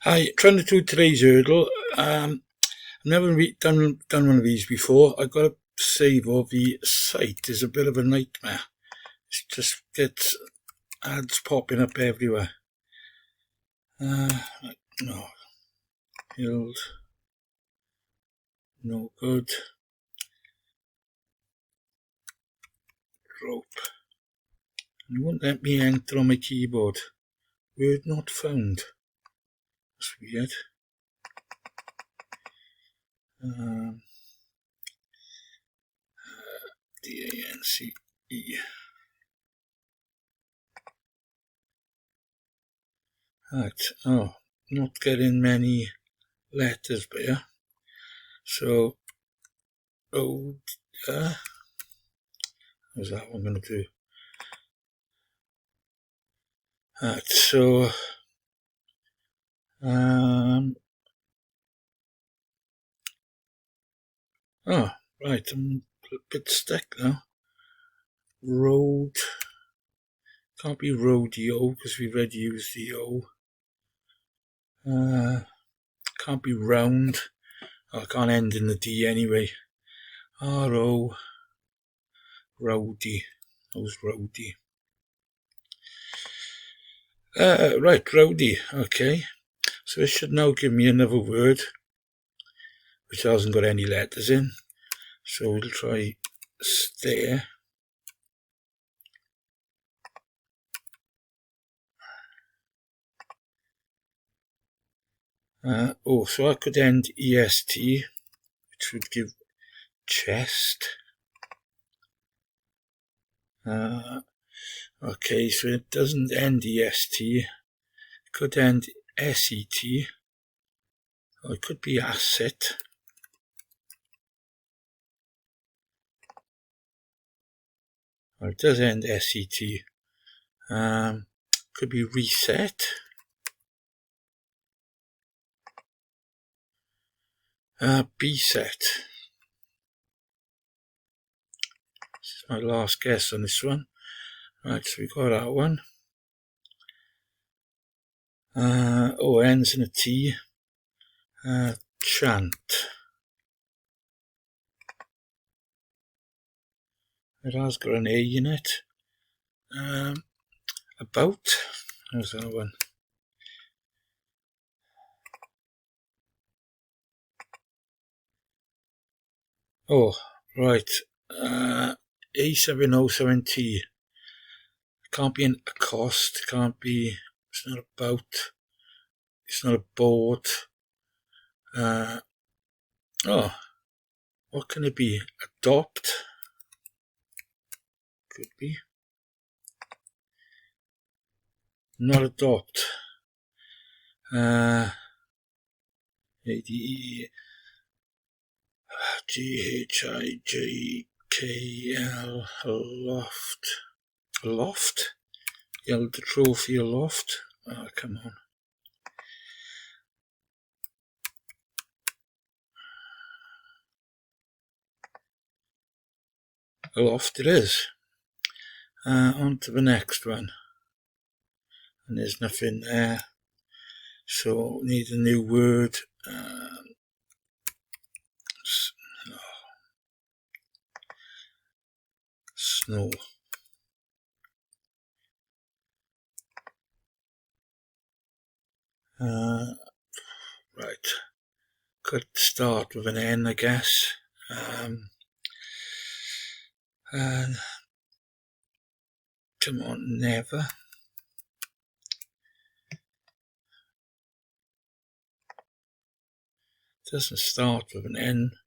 Hi, trying to do today's Wordle. I've never done one of these before. I've got to say though, the site is a bit of a nightmare. It just gets ads popping up everywhere. No, build, no good. Rope. And it won't let me enter on my keyboard. Word not found. That's weird. D-A-N-C-E. Right, not getting many letters there. So, how's that one going to do? Right, so, right, I'm a bit stuck now. Road, can't be rodeo because we've already used the O. Can't be round. I can't end in the D anyway. R-O, rowdy. How's rowdy? Right, rowdy, okay. So it should now give me another word, which hasn't got any letters in. So we'll try stare. So I could end EST, which would give chest. Okay, so it doesn't end EST. It could end SET. Or it could be asset. Or it does end SET. Could be reset. B-set. This is my last guess on this one. Right, so we got that one. Ends in a T. Chant. It has got an A in it. About. How's that one? Oh, right. A707T. Can't be a cost. Can't be. It's not about. It's not a board. What can it be? Adopt. Could be. Not adopt. ADE. GHIJKL. Aloft. Aloft? The trophy aloft? Oh, come on. Aloft it is. On to the next one. And there's nothing there. So need a new word. Snow. Right. Could start with an N, I guess. And come on, never. Doesn't start with an N.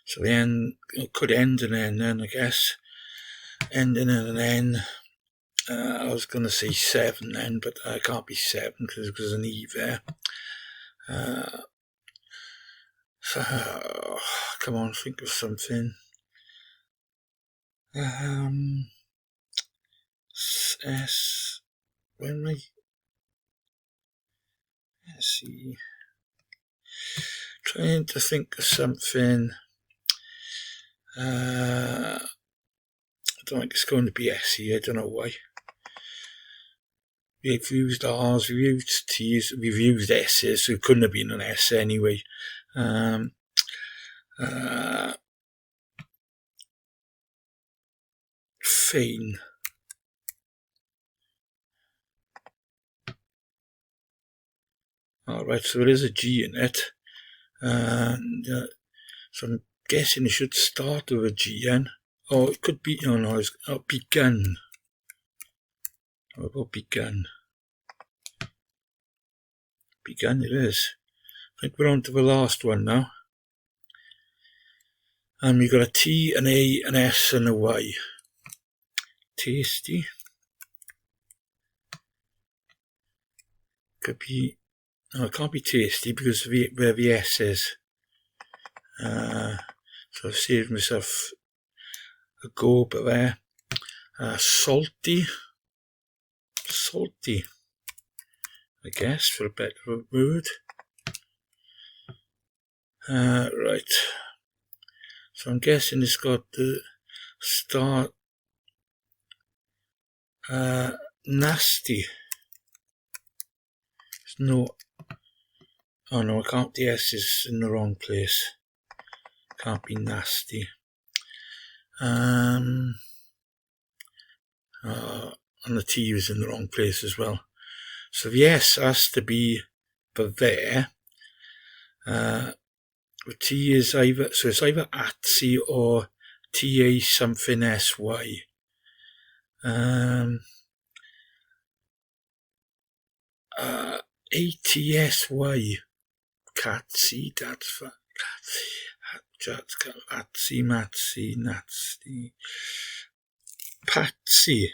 So the N could end in an N then, I guess. Ending in an N. I was going to say 7 then, but I can't be 7 because there's an E there. Come on, think of something. S. When we see. Trying to think of something. I don't think it's going to be SE. I don't know why. we've used R's, we've used T's, we've used S's, so it couldn't have been an S anyway. Fine. Alright, so there is a G in it. And so I'm guessing it should start with a G then. Oh, it could be, oh no, it's begun. How about begun? Begun it is. I think we're on to the last one now. And we've got a T, an A, an S and a Y. Tasty. Could be, no, it can't be tasty because of where the S is. So I've saved myself a go but there. Salty. Salty, I guess, for a better word. Right. So I'm guessing it's got the start nasty. There's no, oh no, I can't, the S is in the wrong place. Can't be nasty. And the T was in the wrong place as well. So the S has to be for there. The T is either, so it's either ATSY or TA something SY. ATSY. Catsy, that's for Atsy, Matsy, Natsy. Patsy.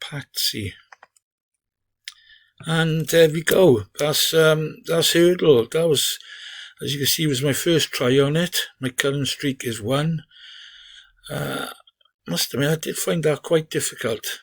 Patsy. And there we go. That's Wordle. That was, as you can see, was my first try on it. My current streak is 1. Must admit, I did find that quite difficult.